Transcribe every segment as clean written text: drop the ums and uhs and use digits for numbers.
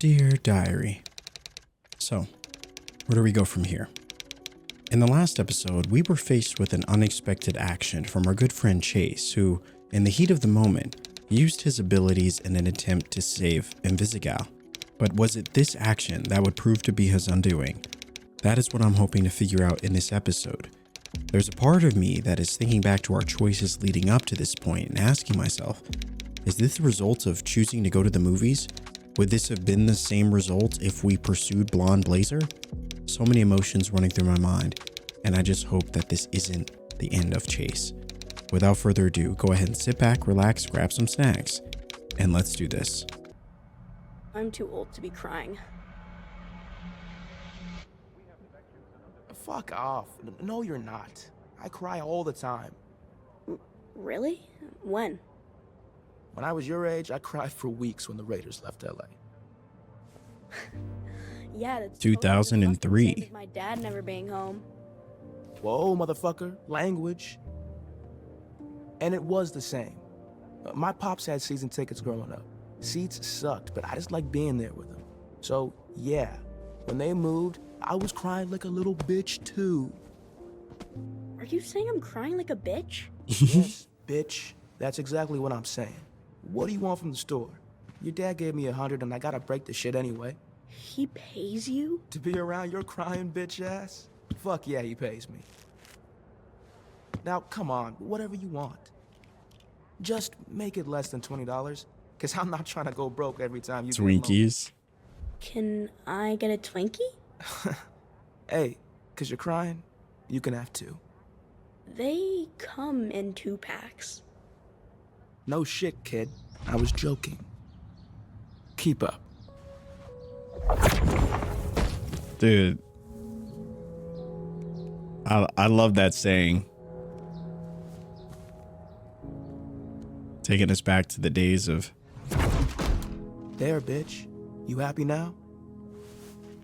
Dear Diary. So, where do we go from here? In the last episode, we were faced with an unexpected action from our good friend Chase, who, in the heat of the moment, used his abilities in an attempt to save Invisigal. But was it this action that would prove to be his undoing? That is what I'm hoping to figure out in this episode. There's a part of me that is thinking back to our choices leading up to this point and asking myself, is this the result of choosing to go to the movies? Would this have been the same result if we pursued Blonde Blazer? So many emotions running through my mind, and I just hope that this isn't the end of Chase. Without further ado, go ahead and sit back, relax, grab some snacks, and let's do this. I'm too old to be crying. Fuck off. No, you're not. I cry all the time. Really? When? When I was your age, I cried for weeks when the Raiders left LA. Yeah, that's 2003. totally the my dad never being home. Whoa, motherfucker. Language. And it was the same. My pops had season tickets growing up. Seats sucked, but I just liked being there with them. So, yeah, when they moved, I was crying like a little bitch, too. Are you saying I'm crying like a bitch? Yes, bitch. That's exactly what I'm saying. What do you want from the store? Your dad gave me $100 and I gotta break the shit anyway. He pays you? To be around your crying bitch ass? Fuck yeah, he pays me. Now, come on, whatever you want. Just make it less than $20, because I'm not trying to go broke every time you get alone. Twinkies. Can I get a Twinkie? Hey, because you're crying, you can have two. They come in 2-packs. No shit, kid. I was joking. Keep up. Dude. I love that saying. Taking us back to the days of... There, bitch. You happy now?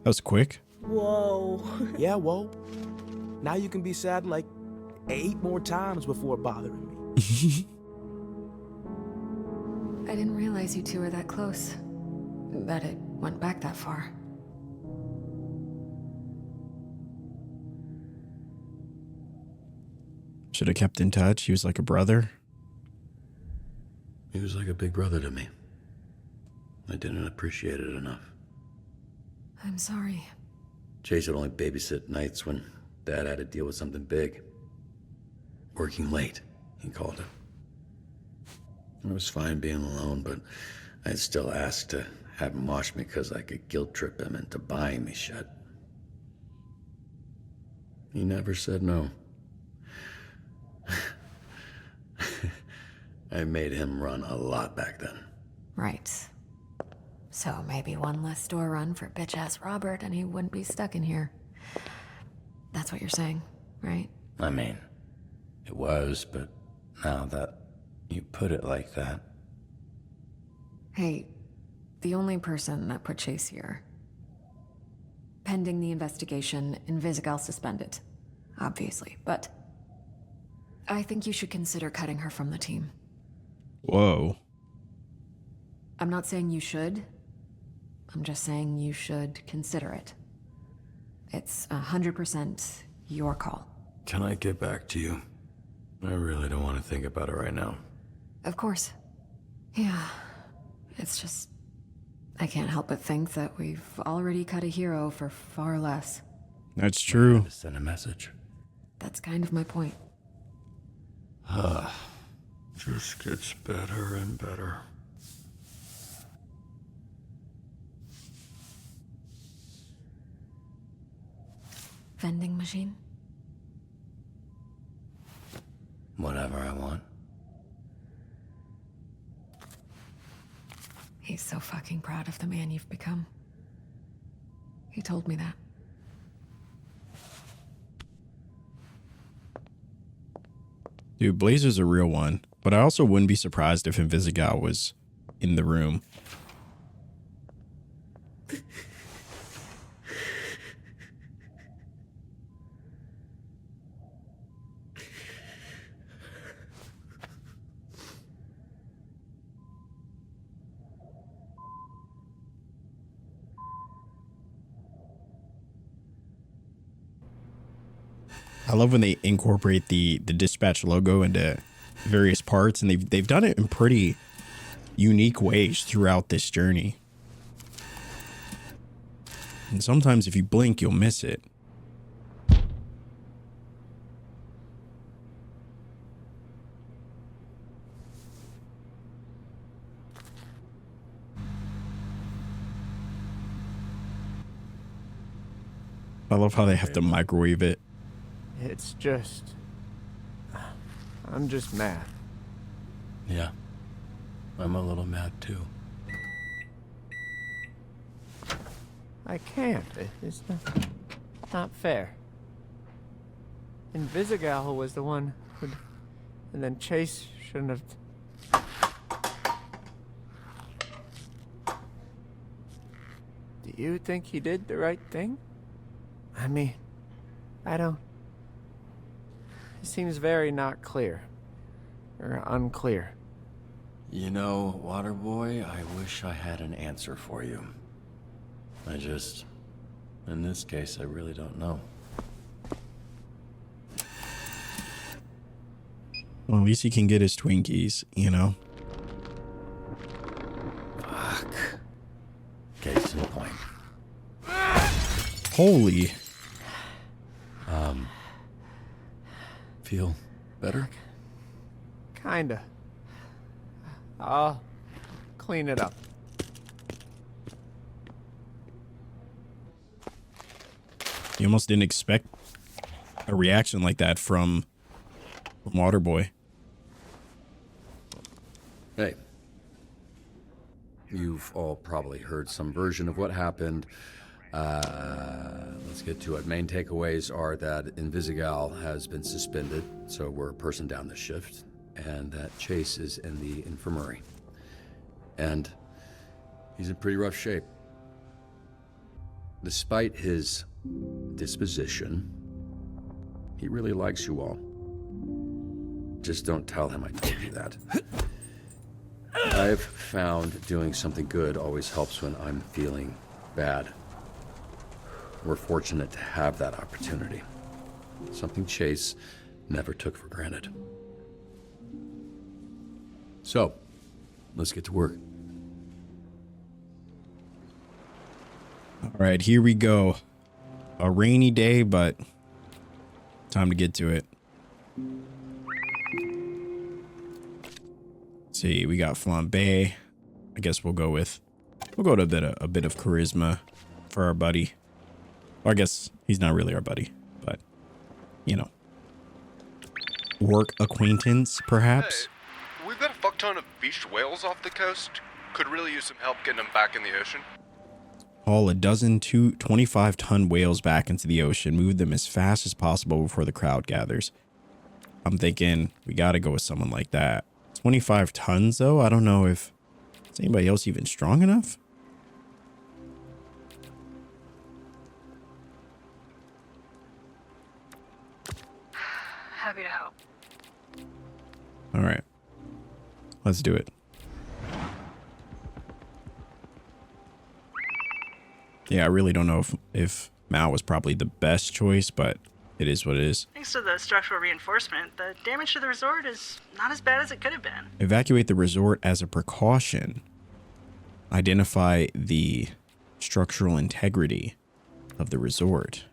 That was quick. Whoa. Yeah, whoa. Now you can be sad like 8 more times before bothering me. I didn't realize you two were that close. That it went back that far. Should have kept in touch. He was like a brother. He was like a big brother to me. I didn't appreciate it enough. I'm sorry. Chase would only babysit nights when Dad had to deal with something big. Working late, he called it. I was fine being alone, but I'd still ask to have him watch me because I could guilt trip him into buying me shit. He never said no. I made him run a lot back then. Right. So maybe one less store run for bitch-ass Robert and he wouldn't be stuck in here. That's what you're saying, right? I mean, it was, but now that you put it like that... Hey, the only person that put Chase here. Pending the investigation, Invisigal suspended. Obviously, but... I think you should consider cutting her from the team. Whoa. I'm not saying you should. I'm just saying you should consider it. It's 100% your call. Can I get back to you? I really don't want to think about it right now. Of course. Yeah. It's just... I can't help but think that we've already cut a hero for far less. That's true. To send a message. That's kind of my point. Just gets better and better. Vending machine? Whatever I want. He's so fucking proud of the man you've become. He told me that. Dude, Blazer's a real one, but I also wouldn't be surprised if Invisigal was in the room. I love when they incorporate the dispatch logo into various parts, and they've done it in pretty unique ways throughout this journey. And sometimes if you blink, you'll miss it. I love how they have to microwave it. It's just... I'm just mad. Yeah. I'm a little mad too. I can't. It's not fair. And Visigal was the one who... And then Chase shouldn't have... Do you think he did the right thing? I mean, I don't... It seems very not clear. Or unclear. You know, Waterboy, I wish I had an answer for you. In this case, I really don't know. Well, at least he can get his Twinkies, you know? Fuck. Case in point. Holy. Feel better? Kinda. I'll clean it up. You almost didn't expect a reaction like that from Waterboy. Hey. You've all probably heard some version of what happened. Let's get to it. Main takeaways are that Invisigal has been suspended, so we're a person down the shift, and that Chase is in the infirmary. And he's in pretty rough shape. Despite his disposition, he really likes you all. Just don't tell him I told you that. I've found doing something good always helps when I'm feeling bad. We're fortunate to have that opportunity. Something Chase never took for granted. So, let's get to work. All right, here we go. A rainy day, but time to get to it. Let's see, we got Flambe. I guess we'll go to a bit of charisma for our buddy. Or I guess he's not really our buddy, but you know, work acquaintance perhaps. Hey, we've got a fuck ton of beached whales off the coast. Could really use some help getting them back in the ocean. Haul a dozen 25-ton whales back into the ocean. Move them as fast as possible before the crowd gathers. I'm thinking we got to go with someone like that. 25 tons though? I don't know if is anybody else even strong enough? Happy to help. All right, let's do it. Yeah, I really don't know if Mao was probably the best choice, but it is what it is. Thanks to the structural reinforcement, the damage to the resort is not as bad as it could have been. Evacuate the resort as a precaution. Identify the structural integrity of the resort.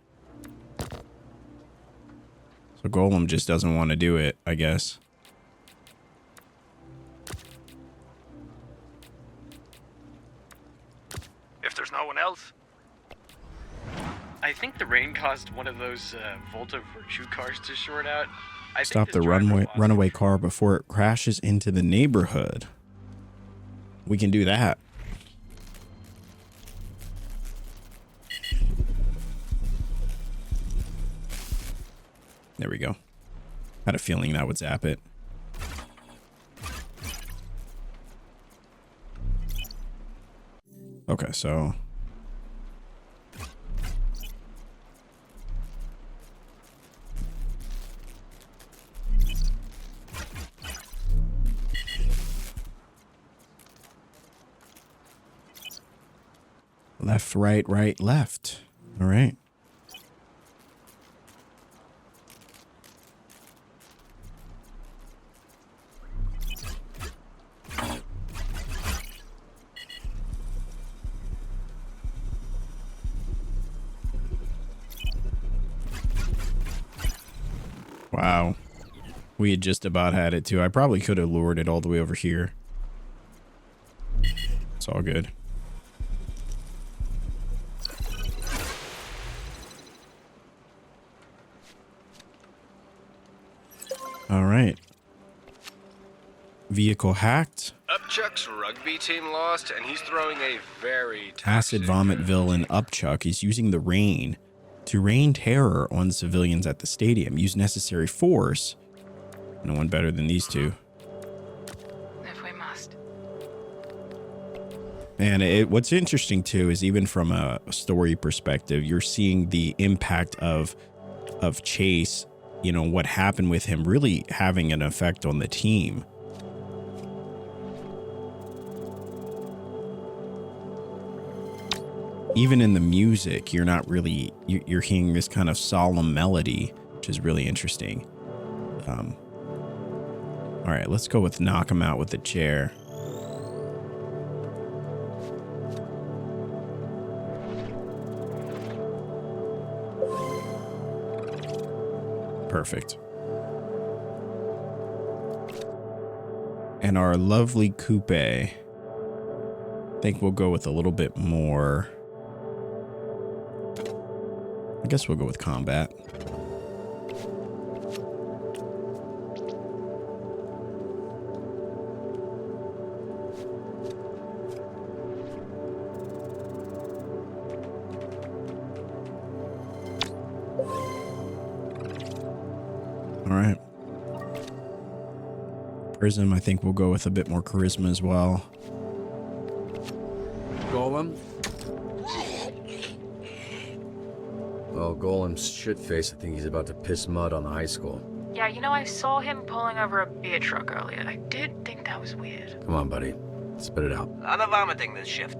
So Golem just doesn't want to do it, I guess. If there's no one else. I think the rain caused one of those Volta Virtue cars to short out. Stop the runaway car before it crashes into the neighborhood. We can do that. There we go. Had a feeling that would zap it. Okay, so left, right, right, left. All right. Wow. We had just about had it too. I probably could have lured it all the way over here. It's all good. All right. Vehicle hacked. Upchuck's rugby team lost, and he's throwing a very Acid Vomit villain Upchuck is using the rain to rain terror on civilians at the stadium. Use necessary force. No one better than these two. If we must. And what's interesting too is even from a story perspective, you're seeing the impact of Chase, you know, what happened with him really having an effect on the team. Even in the music, you're not really, you're hearing this kind of solemn melody, which is really interesting. All right, let's go with knock him out with the chair. Perfect. And our lovely coupe, I think we'll go with a little bit more. I guess we'll go with combat. All right. Prism, I think we'll go with a bit more charisma as well. Golem? Well, Golem's shitface, I think he's about to piss mud on the high school. Yeah, you know, I saw him pulling over a beer truck earlier. I did think that was weird. Come on, buddy. Spit it out. A lot of vomiting this shift.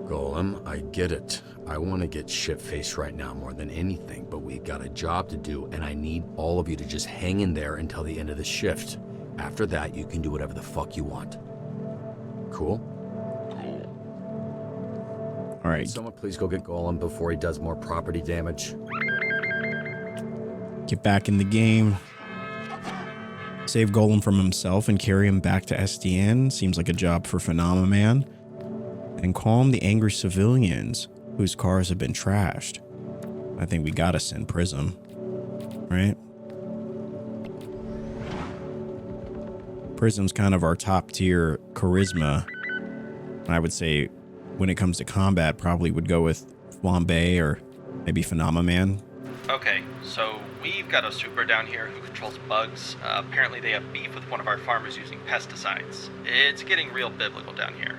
Golem, I get it. I want to get shit-faced right now more than anything, but we got a job to do, and I need all of you to just hang in there until the end of the shift. After that, you can do whatever the fuck you want. Cool? All right. Someone please go get Golem before he does more property damage. Get back in the game. Save Golem from himself and carry him back to SDN. Seems like a job for Phenomenon. And calm the angry civilians whose cars have been trashed. I think we gotta send Prism, right? Prism's kind of our top tier charisma. I would say when it comes to combat, probably would go with Flambe or maybe Phenomenon. Okay, so we've got a super down here who controls bugs. Apparently they have beef with one of our farmers using pesticides. It's getting real biblical down here.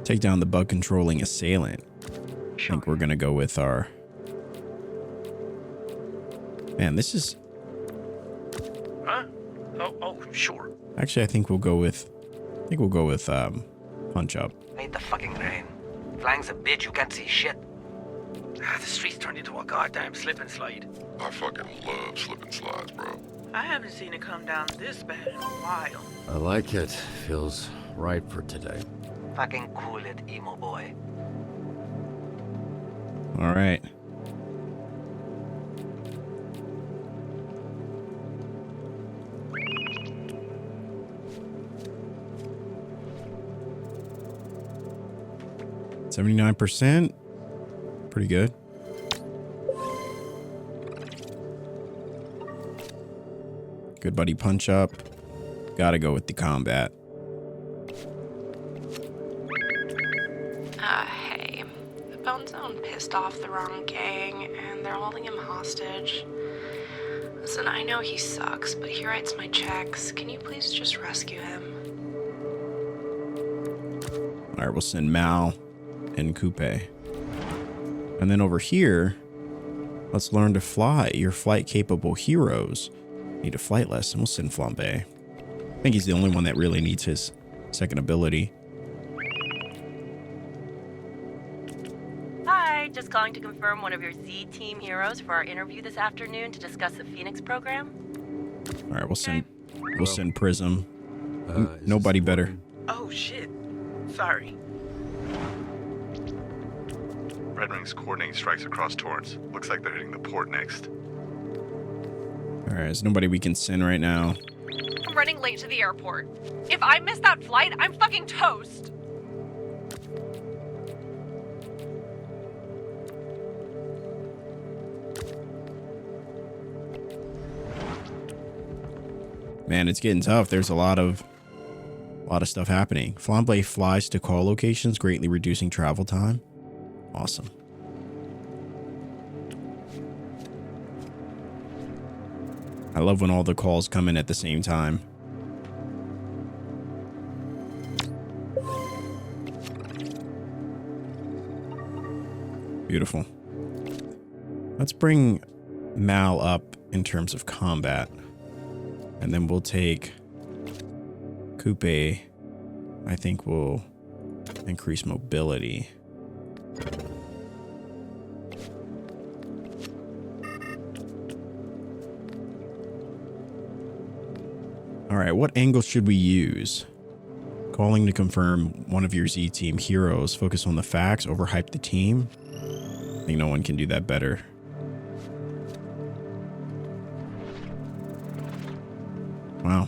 Take down the bug controlling assailant. I think we're gonna go with our... Man, this is... Huh? Oh, sure. Actually, I think we'll go with... Punch Up. Hate the fucking rain. Flying's a bitch, you can't see shit. The streets turned into a goddamn slip and slide. I fucking love slip and slides, bro. I haven't seen it come down this bad in a while. I like it. Feels right for today. Fucking cool it, emo boy. All right. $79%. Pretty good. Good buddy punch up. Gotta go with the combat. Hey. The Bone Zone pissed off the wrong gang, and they're holding him hostage. Listen, I know he sucks, but he writes my checks. Can you please just rescue him? All right, we'll send Mal and Coupe. And then over here, let's learn to fly. Your flight-capable heroes need a flight lesson. We'll send Flambe. I think he's the only one that really needs his second ability. Hi, just calling to confirm one of your Z Team heroes for our interview this afternoon to discuss the Phoenix program. All right, we'll send Prism. Nobody better. Oh, shit. Sorry. Red Wing's coordinating strikes across Torrance. Looks like they're hitting the port next. All right, there's nobody we can send right now. I'm running late to the airport. If I miss that flight, I'm fucking toast. Man, it's getting tough. There's a lot of stuff happening. Flambe flies to call locations, greatly reducing travel time. Awesome. I love when all the calls come in at the same time. Beautiful. Let's bring Mal up in terms of combat. And then we'll take Coupe. I think we'll increase mobility. All right, what angle should we use? Calling to confirm one of your Z team heroes. Focus on the facts, overhype the team. I think no one can do that better. Wow.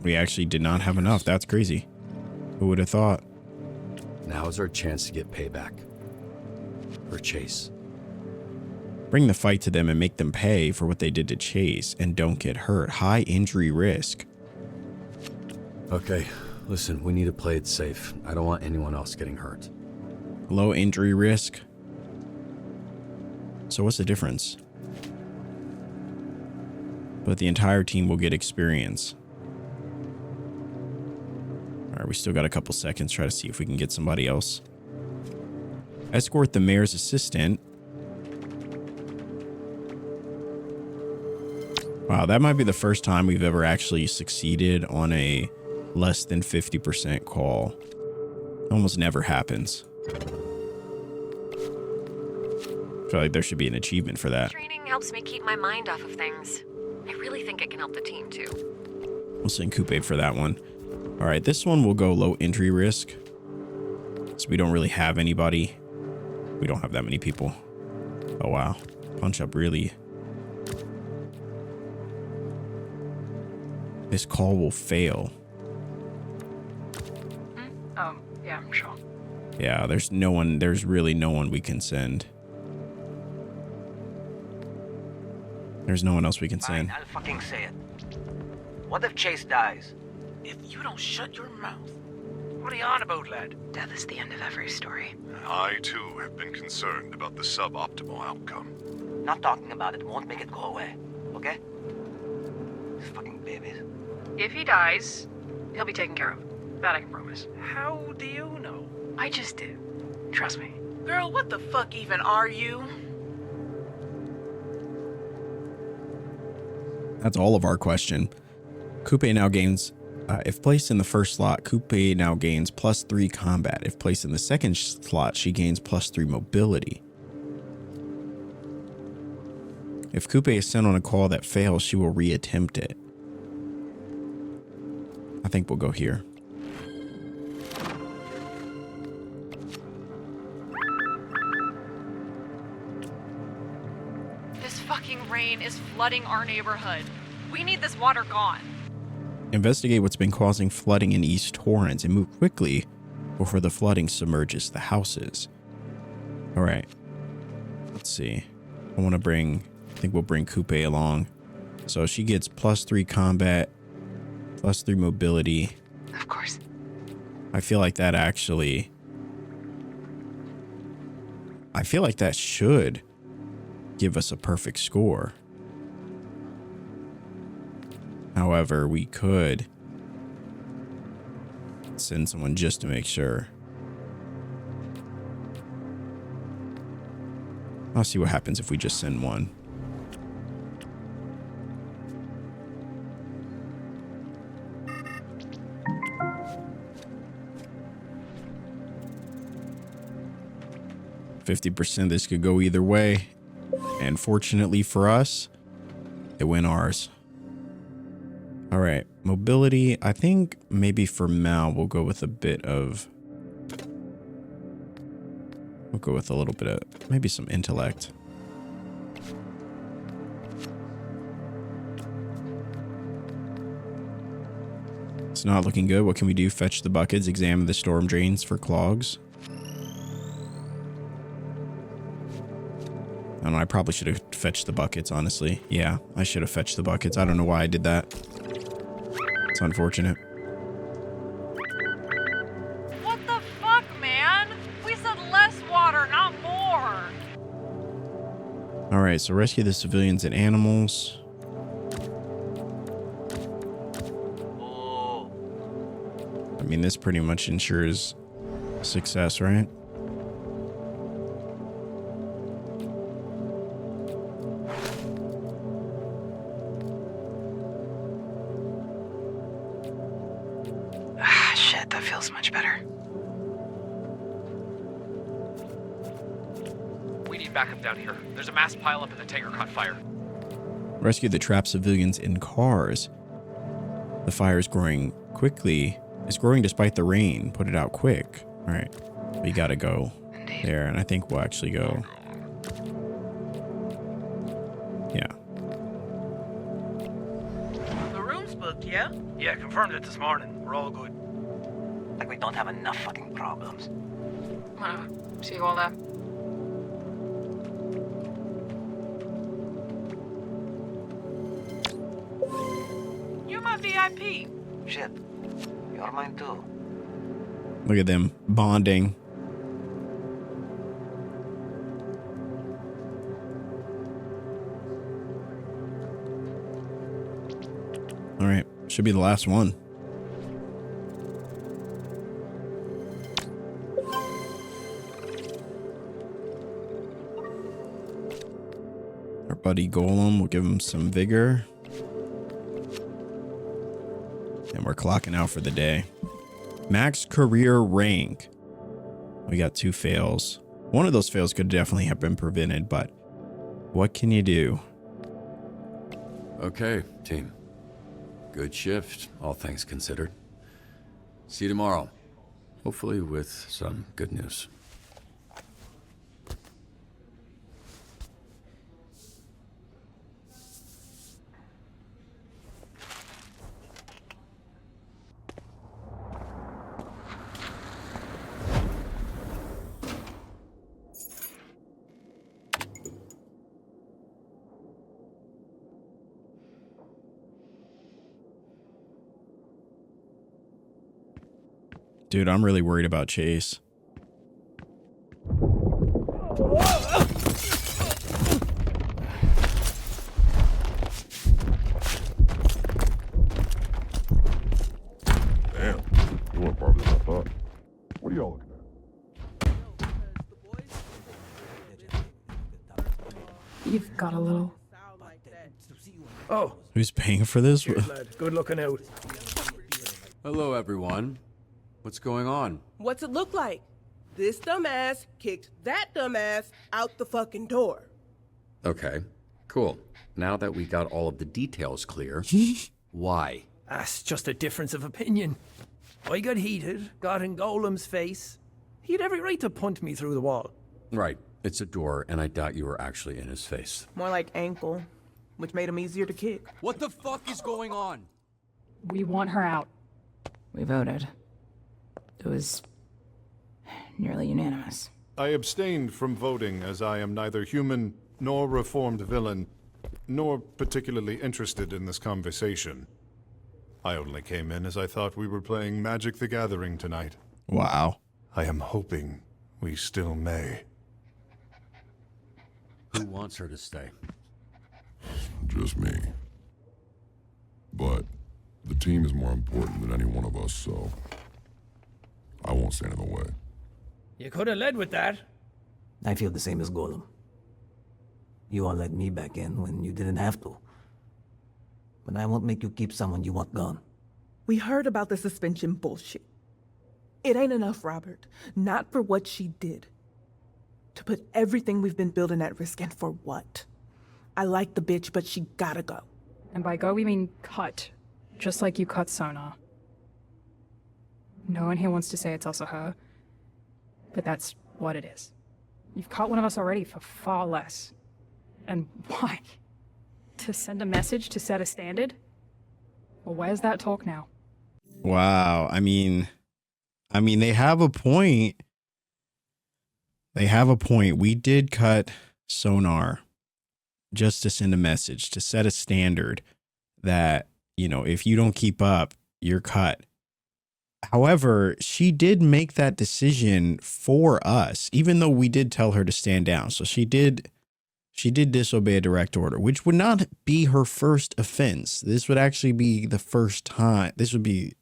We actually did not have enough. That's crazy. Who would have thought? Now is our chance to get payback. For Chase. Bring the fight to them and make them pay for what they did to Chase and don't get hurt. High injury risk. Okay, listen, we need to play it safe. I don't want anyone else getting hurt. Low injury risk. So what's the difference? But the entire team will get experience. All right, we still got a couple seconds. Try to see if we can get somebody else. Escort the mayor's assistant. Wow, that might be the first time we've ever actually succeeded on a less than 50% call. Almost never happens. I feel like there should be an achievement for that. Training helps me keep my mind off of things. I really think it can help the team too. We'll send Coupe for that one. All right, this one will go low injury risk. So we don't really have anybody. We don't have that many people. Oh, wow. Punch up really. This call will fail. Yeah, I'm sure. Yeah, there's really no one we can send. There's no one else we can send. Fine, I'll fucking say it. What if Chase dies? If you don't shut your mouth. What are you on about, lad? Death is the end of every story. I, too, have been concerned about the suboptimal outcome. Not talking about it won't make it go away, okay? These fucking babies. If he dies, he'll be taken care of. That I can promise. How do you know? I just did. Trust me. Girl, what the fuck even are you? That's all of our question. Coupe now gains, if placed in the first slot, Coupe now gains +3 combat. If placed in the second slot, she gains +3 mobility. If Coupe is sent on a call that fails, she will reattempt it. I think we'll go here. This fucking rain is flooding our neighborhood. We need this water gone. Investigate what's been causing flooding in East Torrance and move quickly before the flooding submerges the houses. All right. Let's see. I think we'll bring Coupe along. So she gets +3 combat, +3 mobility. Of course. I feel like that should give us a perfect score. However, we could send someone just to make sure. I'll see what happens if we just send one. %, this could go either way. And fortunately for us, it went ours. All right, mobility. I think maybe for Mal, we'll go with a little bit of, maybe some intellect. It's not looking good. What can we do? Fetch the buckets, examine the storm drains for clogs. I don't know, I probably should have fetched the buckets, honestly. Yeah, I should have fetched the buckets. I don't know why I did that. It's unfortunate. What the fuck, man? We said less water, not more. Alright, so rescue the civilians and animals. I mean, this pretty much ensures success, right? Shit, that feels much better. We need backup down here. There's a mass pileup and the tanker caught fire. Rescue the trapped civilians in cars. The fire is growing quickly. It's growing despite the rain. Put it out quick. All right, we gotta go there, and I think we'll actually go. Yeah. The room's booked, yeah? Yeah, confirmed it this morning. We're all good. Like we don't have enough fucking problems. Whatever. See you all there. You're my VIP. Shit. You're mine too. Look at them bonding. All right, should be the last one. Our buddy Golem will give him some vigor. And we're clocking out for the day. Max career rank. We got 2 fails. One of those fails could definitely have been prevented, but what can you do? Okay, team. Good shift, all things considered. See you tomorrow. Hopefully with some good news. Dude, I'm really worried about Chase. Damn, you weren't part of this, I thought. What are y'all looking at? You've got a little. Oh, Who's paying for this? cheers, lad. Good looking out. Hello, everyone. What's going on? What's it look like? This dumbass kicked that dumbass out the fucking door. Okay, cool. Now that we got all of the details clear, why? That's just a difference of opinion. I got heated, got in Golem's face. He had every right to punt me through the wall. Right, it's a door, and I doubt you were actually in his face. More like ankle, which made him easier to kick. What the fuck is going on? We want her out. We voted. It was nearly unanimous. I abstained from voting as I am neither human nor reformed villain, nor particularly interested in this conversation. I only came in as I thought we were playing Magic the Gathering tonight. Wow. I am hoping we still may. Who wants her to stay? Just me. But the team is more important than any one of us, so I won't stand in the way. You could have led with that. I feel the same as Golem. You all let me back in when you didn't have to. But I won't make you keep someone you want gone. We heard about the suspension bullshit. It ain't enough, Robert. Not for what she did. To put everything we've been building at risk, and for what? I like the bitch, but she gotta go. And by go, we mean cut. Just like you cut Sonar. No one here wants to say it's also her, but that's what it is. You've caught one of us already for far less. And why? To send a message to set a standard? Well, where's that talk now? Wow. I mean, they have a point. They have a point. We did cut sonar just to send a message, to set a standard that, you know, if you don't keep up, you're cut. However, she did make that decision for us, even though we did tell her to stand down. So she did disobey a direct order, which would not be her first offense. This would actually be the first time. This would be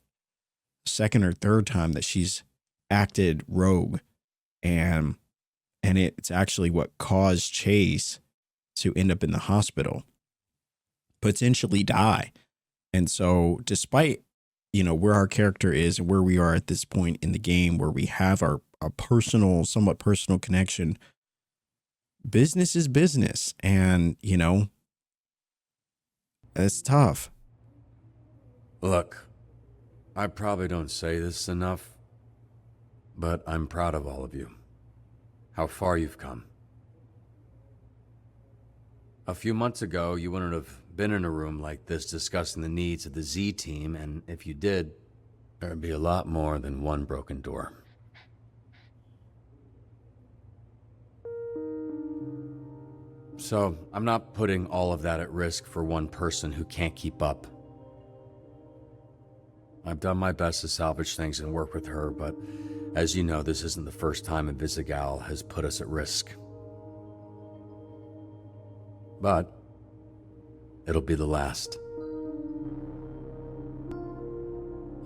second or third time that she's acted rogue, and it's actually what caused Chase to end up in the hospital, potentially die. And so despite, you know, where our character is and where we are at this point in the game, where we have our personal, somewhat personal connection, business is business. And, you know, it's tough. Look, I probably don't say this enough, but I'm proud of all of you. How far you've come. A few months ago, you wouldn't have been in a room like this discussing the needs of the Z team, and if you did, there'd be a lot more than one broken door. So, I'm not putting all of that at risk for one person who can't keep up. I've done my best to salvage things and work with her, but as you know, this isn't the first time Invisigal has put us at risk. But it'll be the last.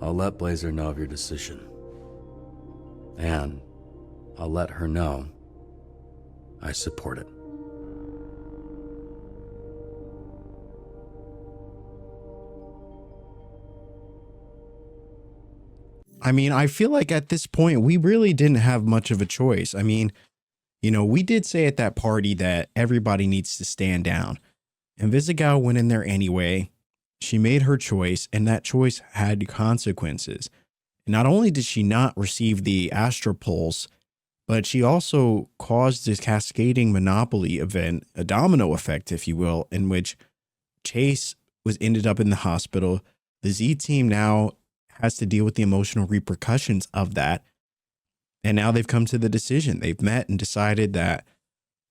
I'll let Blazer know of your decision. And I'll let her know I support it. I mean, I feel like at this point, we really didn't have much of a choice. I mean, you know, we did say at that party that everybody needs to stand down. Invisigal went in there anyway. She made her choice, and that choice had consequences. Not only did she not receive the Astro Pulse, but she also caused this cascading monopoly event, a domino effect, if you will, in which Chase ended up in the hospital. The Z team now has to deal with the emotional repercussions of that. And now they've come to the decision. They've met and decided that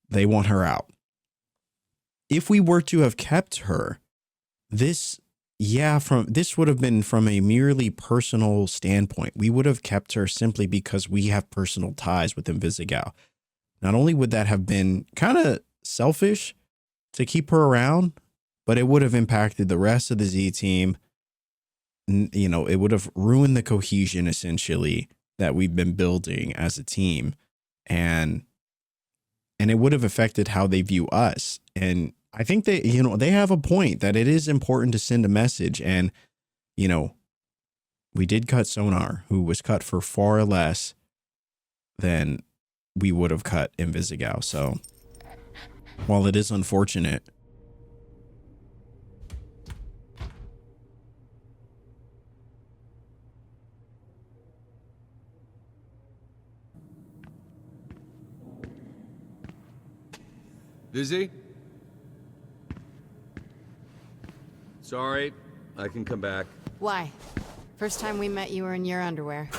they want her out. If we were to have kept her, this would have been from a merely personal standpoint. We would have kept her simply because we have personal ties with Invisigal. Not only would that have been kind of selfish to keep her around, but it would have impacted the rest of the Z team. You know, it would have ruined the cohesion essentially that we've been building as a team, and it would have affected how they view us. And I think they have a point that it is important to send a message. And, you know, we did cut Sonar, who was cut for far less than we would have cut Invisigal. So while it is unfortunate, Busy? Sorry, I can come back. Why? First time we met, you were in your underwear.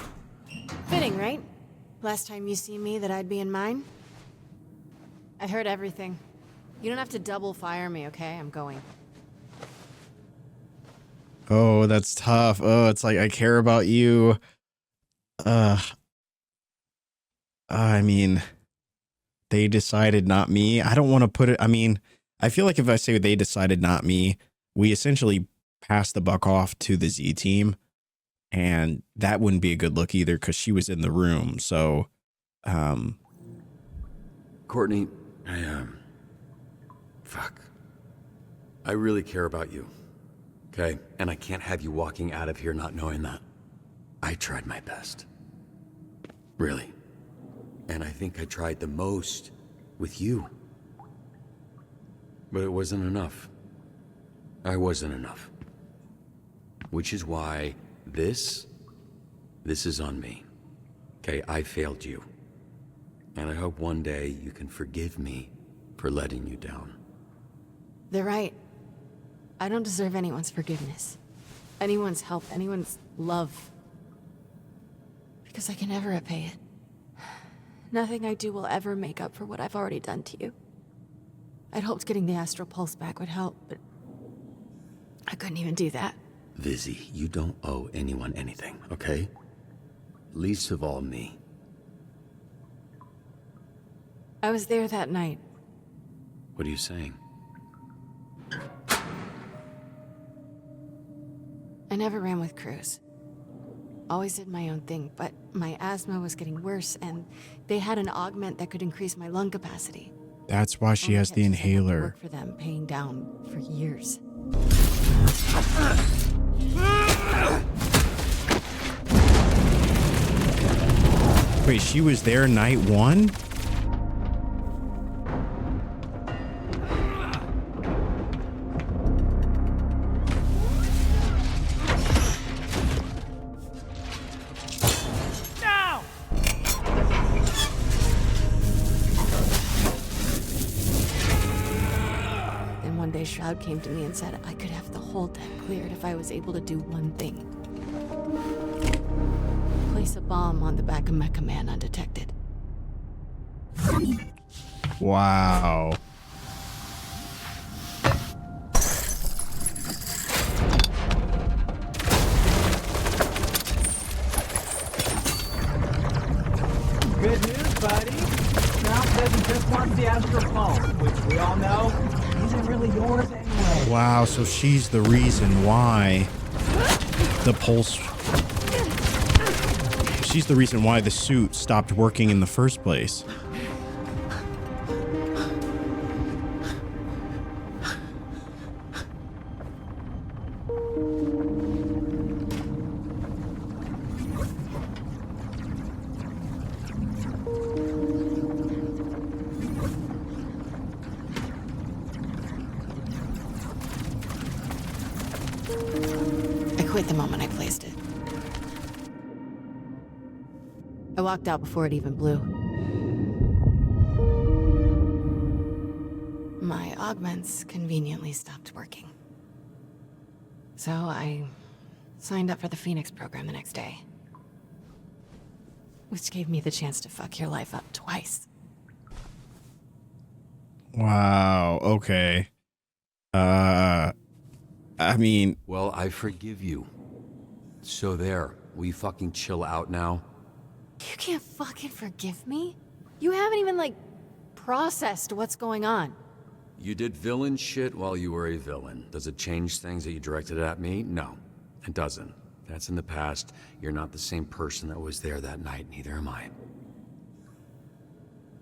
Fitting, right? Last time you see me, that I'd be in mine? I heard everything. You don't have to double fire me, okay? I'm going. oh, that's tough. Oh, it's like, I care about you. I mean, they decided not me. I don't want to put it. I mean, I feel like if I say they decided not me, we essentially passed the buck off to the Z team, and that wouldn't be a good look either because she was in the room. So, Courtney, fuck. I really care about you. Okay? And I can't have you walking out of here not knowing that. I tried my best. Really. And I think I tried the most with you. But it wasn't enough. I wasn't enough. Which is why this is on me. Okay, I failed you. And I hope one day you can forgive me for letting you down. They're right. I don't deserve anyone's forgiveness. Anyone's help, anyone's love. Because I can never repay it. Nothing I do will ever make up for what I've already done to you. I'd hoped getting the astral pulse back would help, but I couldn't even do that. Vizzy, you don't owe anyone anything, okay? Least of all me. I was there that night. What are you saying? I never ran with crews. Always did my own thing, but my asthma was getting worse, and they had an augment that could increase my lung capacity. That's why she has the inhaler. Work for them, paying down for years. Wait, she was there night one? Shroud came to me and said I could have the whole deck cleared if I was able to do one thing. Place a bomb on the back of Mecha Man undetected. Wow. Good news, buddy. Now says he just wants the astral pulse, which we all know isn't really yours anyway. Wow, so she's the reason why the pulse... She's the reason why the suit stopped working in the first place. The moment I placed it. I walked out before it even blew. My augments conveniently stopped working. So I signed up for the Phoenix program the next day. Which gave me the chance to fuck your life up twice. Wow, okay. I mean... Well, I forgive you. So there, we fucking chill out now? You can't fucking forgive me? You haven't even, processed what's going on. You did villain shit while you were a villain. Does it change things that you directed at me? No, it doesn't. That's in the past. You're not the same person that was there that night, neither am I.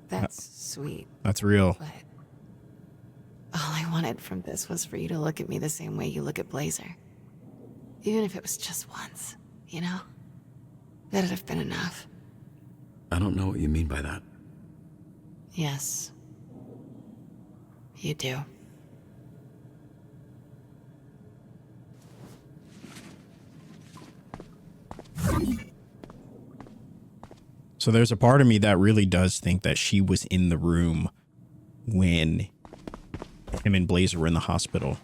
That's sweet. That's real. But all I wanted from this was for you to look at me the same way you look at Blazer. Even if it was just once, you know? That'd have been enough. I don't know what you mean by that. Yes. You do. So there's a part of me that really does think that she was in the room when him and Blazer were in the hospital.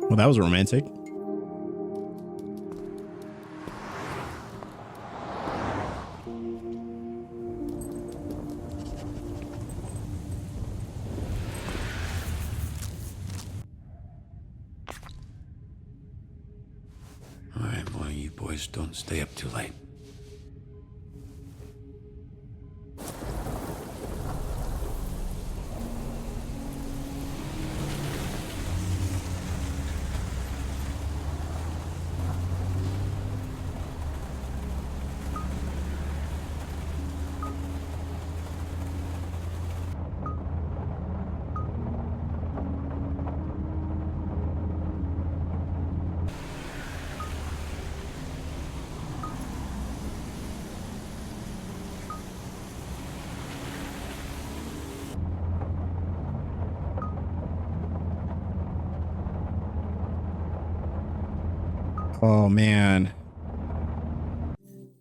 Well, that was romantic. All right, well, you boys don't stay up too late. Oh man.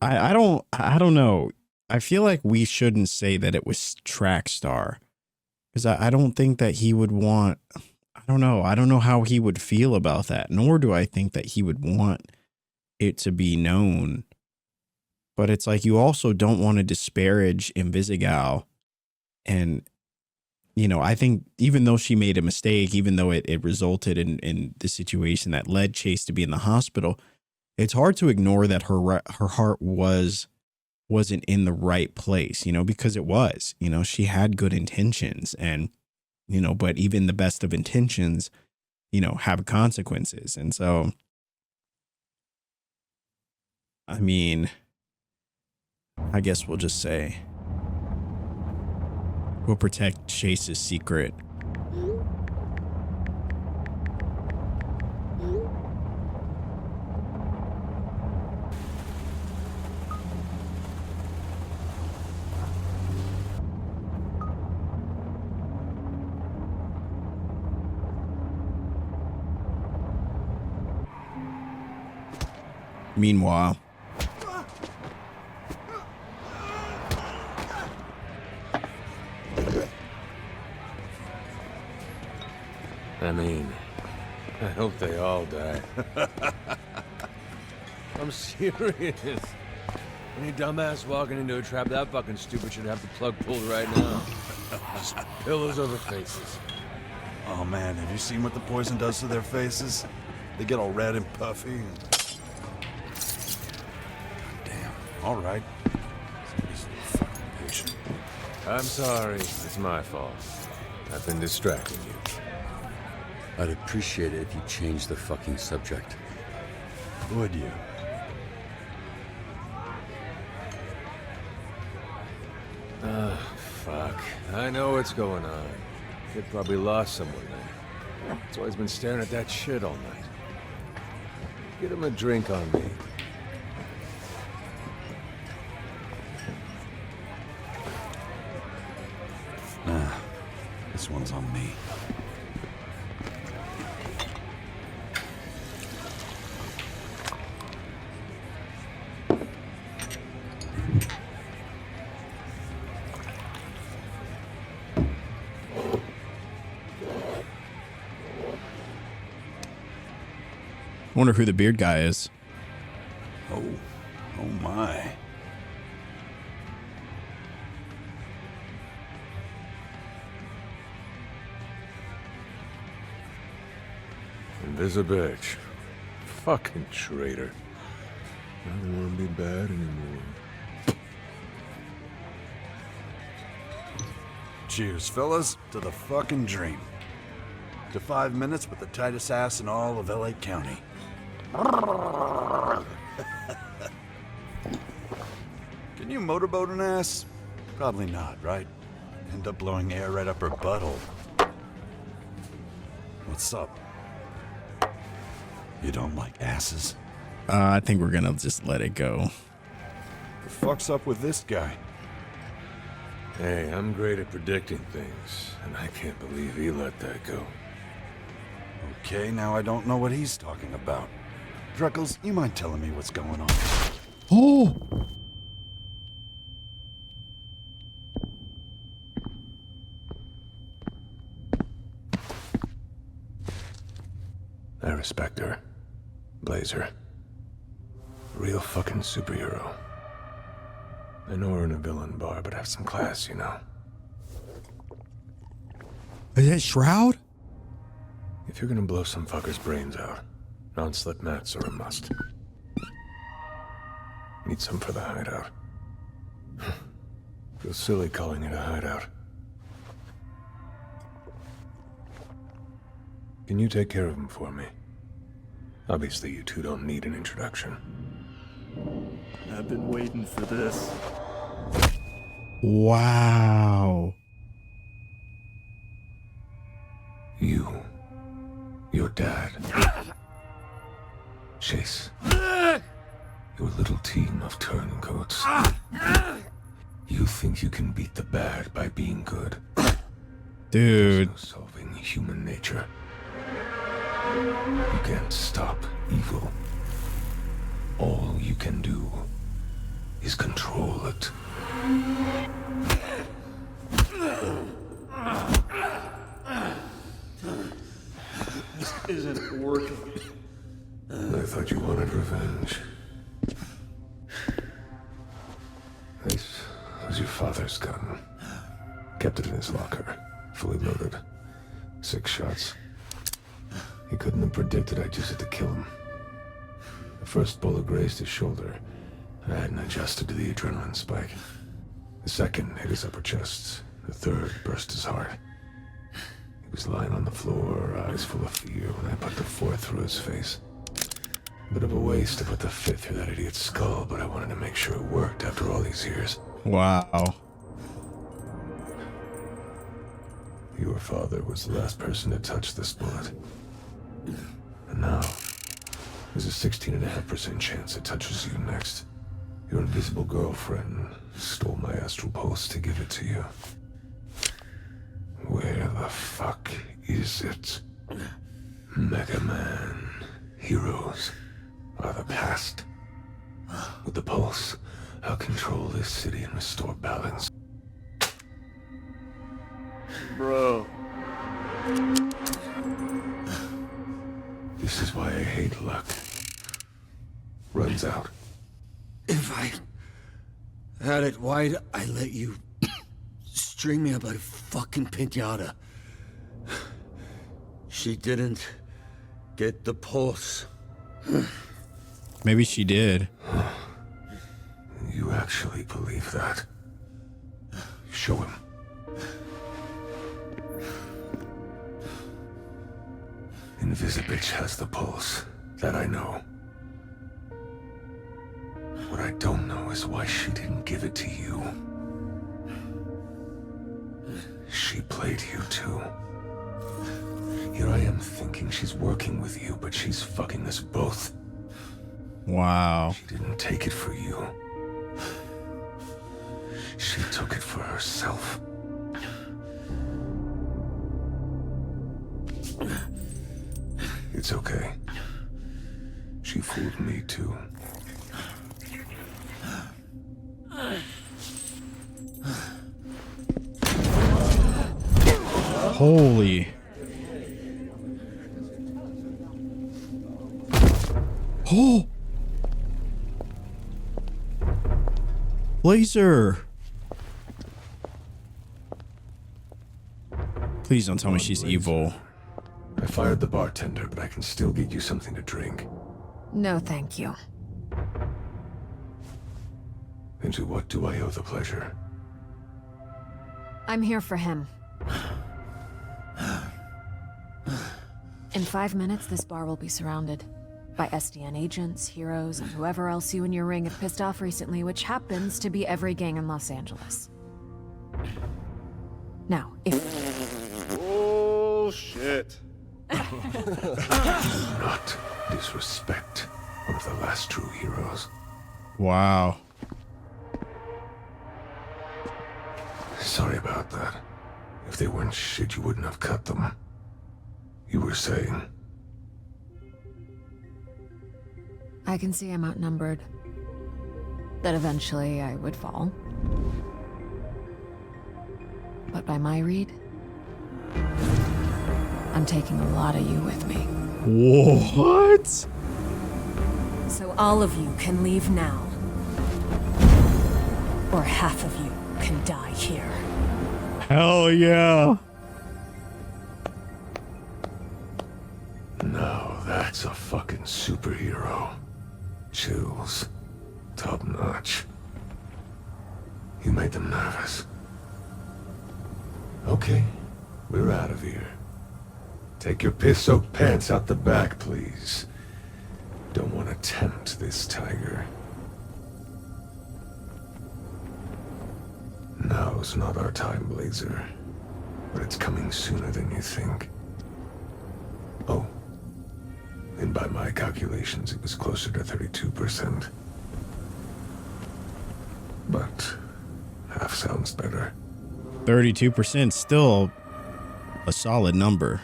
I don't know. I feel like we shouldn't say that it was Trackstar. Because I don't think that he would want, I don't know how he would feel about that. Nor do I think that he would want it to be known. But it's like you also don't want to disparage Invisigal. And, you know, I think even though she made a mistake, even though it resulted in the situation that led Chase to be in the hospital, it's hard to ignore that her heart wasn't in the right place, you know, because it was, you know, she had good intentions and, you know, but even the best of intentions, you know, have consequences. And so, I mean, I guess we'll just say we'll protect Chase's secret. Meanwhile, I mean, I hope they all die. I'm serious. Any dumbass walking into a trap that fucking stupid should have the plug pulled right now. Just pillows over faces. Oh man, have you seen what the poison does to their faces? They get all red and puffy. And... Damn. All right. Somebody's a fucking patient. I'm sorry. It's my fault. I've been distracting you. I'd appreciate it if you changed the fucking subject. Would you? Fuck. I know what's going on. Kid probably lost someone there. That's why he's been staring at that shit all night. Get him a drink on me. Nah, this one's on me. I wonder who the beard guy is. Oh my. Invisibitch. Fucking traitor. I don't want to be bad anymore. Cheers, fellas, to the fucking dream. To 5 minutes with the tightest ass in all of LA County. Can you motorboat an ass? Probably not, right? End up blowing air right up her butthole. What's up? You don't like asses? I think we're gonna just let it go. The fuck's up with this guy? Hey, I'm great at predicting things, and I can't believe he let that go. Okay, now I don't know what he's talking about. Dreckles, you mind telling me what's going on? Oh! I respect her. Blazer. Real fucking superhero. I know we're in a villain bar, but have some class, you know. Is that Shroud? If you're gonna blow some fucker's brains out, non-slip mats are a must. Need some for the hideout. Feels silly calling it a hideout. Can you take care of him for me? Obviously, you two don't need an introduction. I've been waiting for this. Wow. Your dad. Chase. Your little team of turncoats. You think you can beat the bad by being good? Dude. There's no solving human nature. You can't stop evil. all you can do is control it. This isn't working. I thought you wanted revenge. This was your father's gun. Kept it in his locker, fully loaded. 6 shots. He couldn't have predicted I'd use it to kill him. The first bullet grazed his shoulder. I hadn't adjusted to the adrenaline spike. The second hit his upper chest. The third burst his heart. He was lying on the floor, eyes full of fear, when I put the fourth through his face. Bit of a waste to put the fifth through that idiot's skull, but I wanted to make sure it worked after all these years. Wow. Your father was the last person to touch this bullet. And now, there's a 16.5% chance it touches you next. Your invisible girlfriend stole my astral pulse to give it to you. Where the fuck is it? Mega Man. Heroes are the past. With the pulse, I'll control this city and restore balance. Bro. This is why I hate luck. Runs out. If I had it wide, I'd let you string me up like a fucking piñata. She didn't get the pulse. Maybe she did. You actually believe that? Show him. Invisibitch has the pulse. That I know. What I don't know is why she didn't give it to you. She played you too. Here I am thinking she's working with you, but she's fucking us both. Wow. She didn't take it for you. She took it for herself. It's okay. She fooled me too. Holy. Oh. Blazer. Please don't tell me she's evil. I fired the bartender, but I can still get you something to drink. No, thank you. And to what do I owe the pleasure? I'm here for him. In 5 minutes, this bar will be surrounded by SDN agents, heroes, and whoever else you and your ring have pissed off recently, which happens to be every gang in Los Angeles. Now, if... Bullshit. Not disrespect one of the last true heroes. Wow. Sorry about that. If they weren't shit, you wouldn't have cut them. You were saying? I can see I'm outnumbered. That eventually I would fall. But by my read, I'm taking a lot of you with me. What? So all of you can leave now. Or half of you can die here. Hell yeah. Now that's a fucking superhero. Chills. Top notch. You made them nervous. Okay, we're out of here. Take your piss-soaked pants out the back, please. Don't want to tempt this tiger. Now's not our time, Blazer. But it's coming sooner than you think. Oh. And by my calculations, it was closer to 32%. But half sounds better. 32% still a solid number.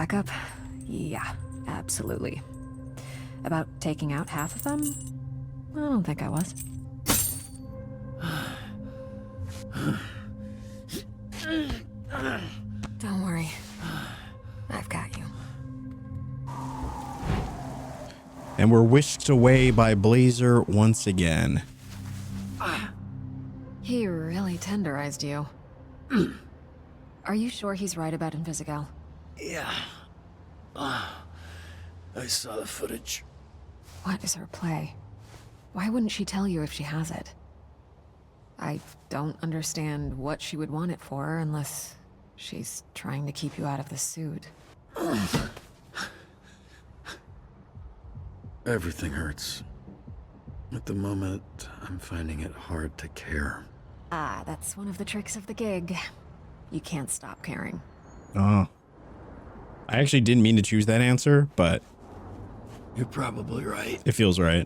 backup? Yeah, absolutely. About taking out half of them? I don't think I was. Don't worry. I've got you. And we're whisked away by Blazer once again. He really tenderized you. Are you sure he's right about Invisigal? Yeah. I saw the footage. What is her play? Why wouldn't she tell you if she has it? I don't understand what she would want it for unless she's trying to keep you out of the suit. Everything hurts. At the moment, I'm finding it hard to care. Ah, that's one of the tricks of the gig. You can't stop caring. Oh. I actually didn't mean to choose that answer, but... You're probably right. It feels right.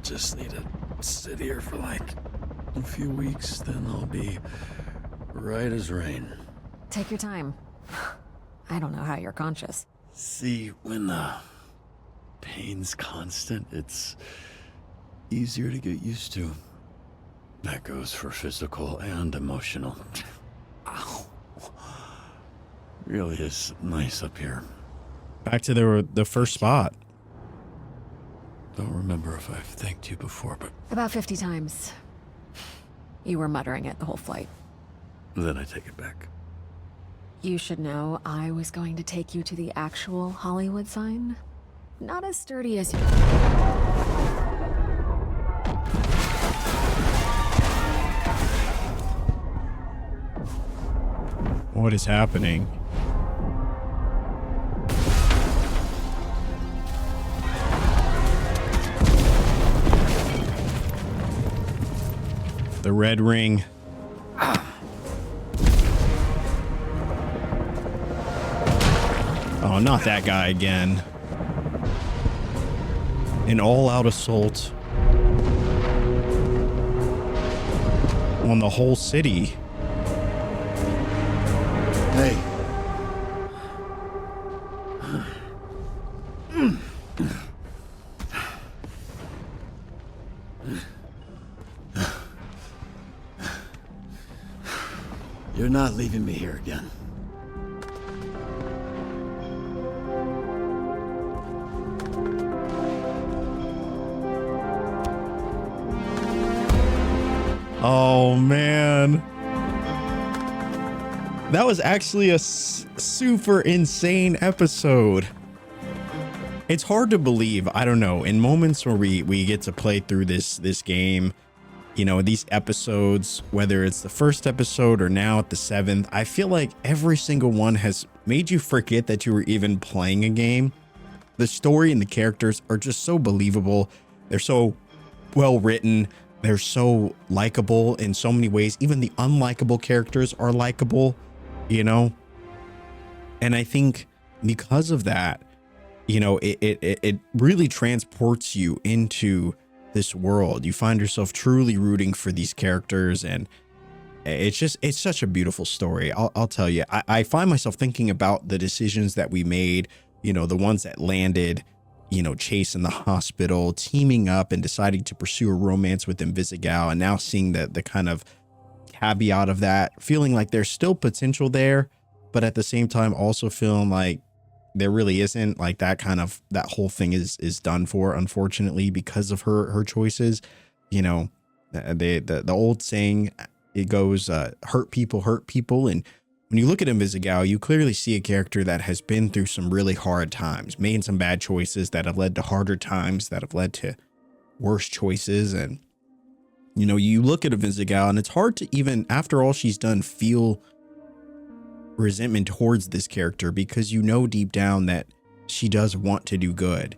Just need to sit here for like a few weeks, then I'll be right as rain. Take your time. I don't know how you're conscious. See, when the pain's constant, it's easier to get used to. That goes for physical and emotional. Ow. Really is nice up here. Back to the first spot. Don't remember if I've thanked you before, but... About 50 times. You were muttering it the whole flight. Then I take it back. You should know I was going to take you to the actual Hollywood sign. Not as sturdy as you... What is happening? The red ring. Oh, not that guy again. An all-out assault on the whole city. Hey. You're not leaving me here again. Oh, man. That was actually a super insane episode. It's hard to believe. I don't know. In moments where we get to play through this game, you know, these episodes, whether it's the first episode or now at the 7th, I feel like every single one has made you forget that you were even playing a game. The story and the characters are just so believable. They're so well written. They're so likable in so many ways. Even the unlikable characters are likable, you know? And I think because of that, you know, it really transports you into this world. You find yourself truly rooting for these characters, and it's such a beautiful story. I'll tell you, I find myself thinking about the decisions that we made, you know, the ones that landed, you know, Chase in the hospital, teaming up and deciding to pursue a romance with Invisigal, and now seeing the kind of caveat of that, feeling like there's still potential there, but at the same time also feeling like there really isn't. Like that whole thing is done for, unfortunately, because of her choices. You know, the old saying, it goes, hurt people, and when you look at Invisigal, you clearly see a character that has been through some really hard times, made some bad choices that have led to harder times, that have led to worse choices. And, you know, you look at Invisigal and it's hard to even, after all she's done, feel resentment towards this character, because you know deep down that she does want to do good,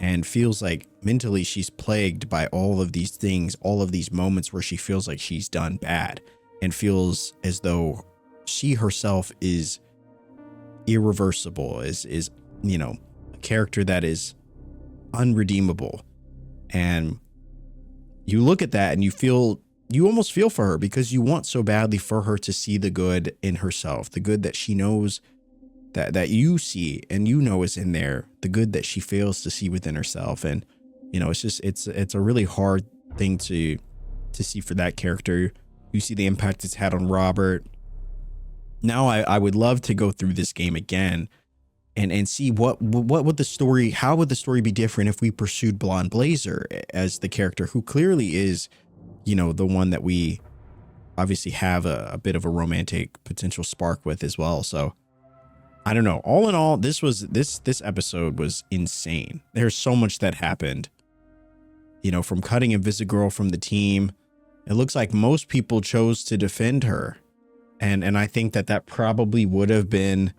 and feels like mentally she's plagued by all of these things, all of these moments where she feels like she's done bad and feels as though she herself is irreversible, is, you know, a character that is unredeemable. And you look at that and you feel you almost feel for her because you want so badly for her to see the good in herself, the good that she knows that you see and you know is in there, the good that she fails to see within herself. And, you know, it's just, it's a really hard thing to see for that character. You see the impact it's had on Robert. Now I would love to go through this game again and see what would the story, how would the story be different if we pursued Blonde Blazer as the character who clearly is, you know, the one that we obviously have a bit of a romantic potential spark with as well. So I don't know. All in all, this episode was insane. There's so much that happened, you know, from cutting Invisigirl from the team. It looks like most people chose to defend her. And I think that probably would have been,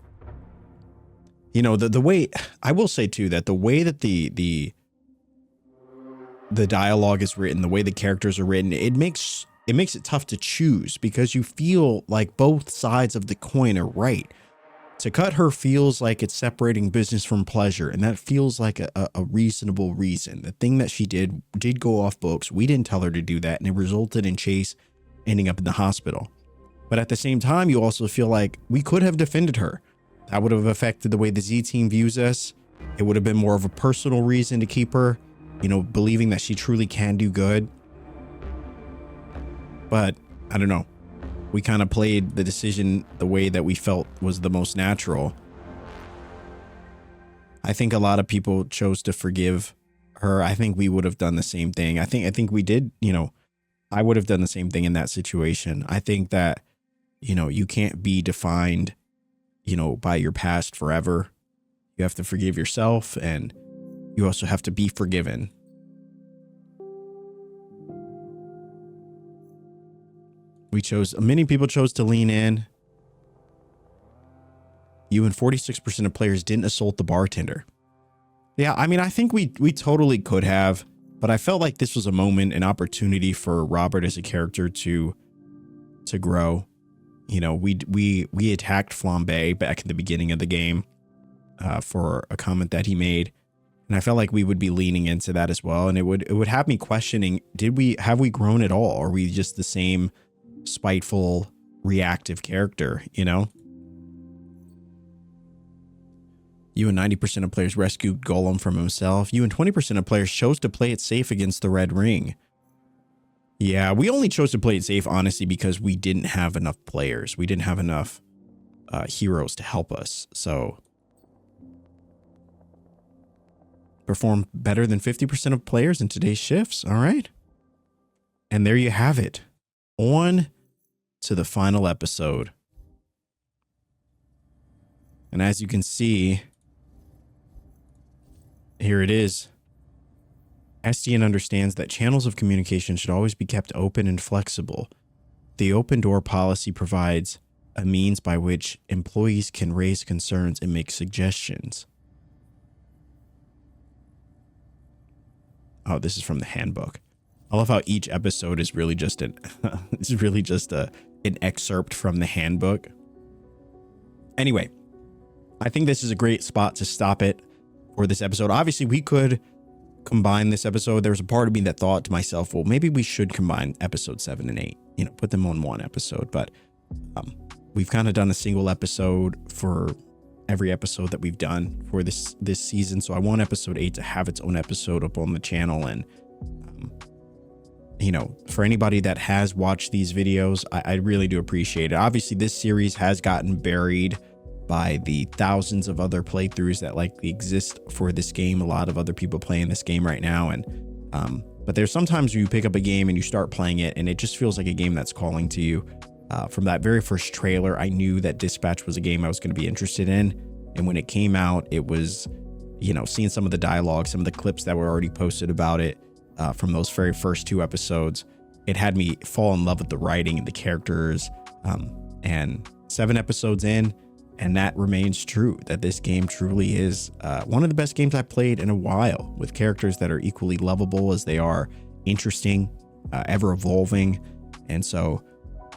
you know, the way, I will say too, that the way that the dialogue is written, the way the characters are written, it makes it tough to choose because you feel like both sides of the coin are right. To cut her feels like it's separating business from pleasure, and that feels like a reasonable reason. The thing that she did go off books. We didn't tell her to do that, and it resulted in Chase ending up in the hospital. But at the same time, you also feel like we could have defended her. That would have affected the way the Z team views us. It would have been more of a personal reason to keep her, you know, believing that she truly can do good. But I don't know. We kind of played the decision the way that we felt was the most natural. I think a lot of people chose to forgive her. I think we would have done the same thing. I think we did, you know, I would have done the same thing in that situation. I think that, you know, you can't be defined, you know, by your past forever. You have to forgive yourself, and you also have to be forgiven. Many people chose to lean in. You and 46% of players didn't assault the bartender. Yeah, I mean, I think we totally could have, but I felt like this was a moment, an opportunity for Robert as a character to grow. You know, we attacked Flambe back at the beginning of the game for a comment that he made, and I felt like we would be leaning into that as well. And it would have me questioning: have we grown at all? Or are we just the same spiteful, reactive character? You know, you and 90% of players rescued Golem from himself. You and 20% of players chose to play it safe against the Red Ring. Yeah, we only chose to play it safe, honestly, because we didn't have enough players. We didn't have enough heroes to help us. So, perform better than 50% of players in today's shifts. All right. And there you have it. On to the final episode. And as you can see, here it is. SDN understands that channels of communication should always be kept open and flexible. The open door policy provides a means by which employees can raise concerns and make suggestions. Oh, this is from the handbook. I love how each episode is really just an excerpt from the handbook. Anyway, I think this is a great spot to stop it for this episode. Obviously, we could combine this episode. There was a part of me that thought to myself, well, maybe we should combine episode 7 and 8, you know, put them on one episode. But we've kind of done a single episode for every episode that we've done for this season. So I want episode 8 to have its own episode up on the channel. And you know, for anybody that has watched these videos, I really do appreciate it. Obviously, this series has gotten buried by the thousands of other playthroughs that likely exist for this game. A lot of other people playing this game right now. And but there's sometimes you pick up a game and you start playing it and it just feels like a game that's calling to you. From that very first trailer, I knew that Dispatch was a game I was going to be interested in. And when it came out, it was, you know, seeing some of the dialogue, some of the clips that were already posted about it from those very first 2 episodes, it had me fall in love with the writing and the characters. And 7 episodes in, and that remains true, that this game truly is one of the best games I've played in a while, with characters that are equally lovable as they are interesting, ever evolving. And so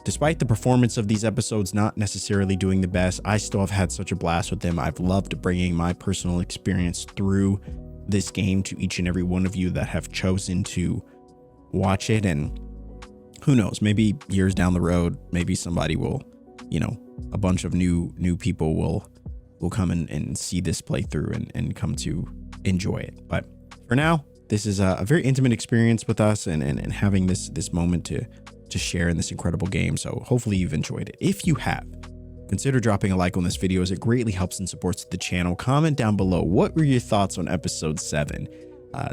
despite the performance of these episodes not necessarily doing the best, I still have had such a blast with them. I've loved bringing my personal experience through this game to each and every one of you that have chosen to watch it. And who knows, maybe years down the road, maybe somebody will, you know, a bunch of new people will come and see this playthrough and come to enjoy it. But for now, this is a very intimate experience with us and having this moment to share in this incredible game. So hopefully you've enjoyed it. If you have, consider dropping a like on this video as it greatly helps and supports the channel. Comment down below, what were your thoughts on episode 7?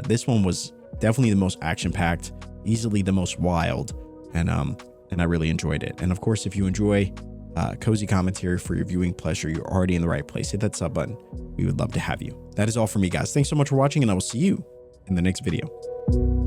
This one was definitely the most action-packed, easily the most wild, and I really enjoyed it. And of course, if you enjoy cozy commentary for your viewing pleasure, you're already in the right place. Hit that sub button. We would love to have you. That is all for me, guys. Thanks so much for watching, and I will see you in the next video.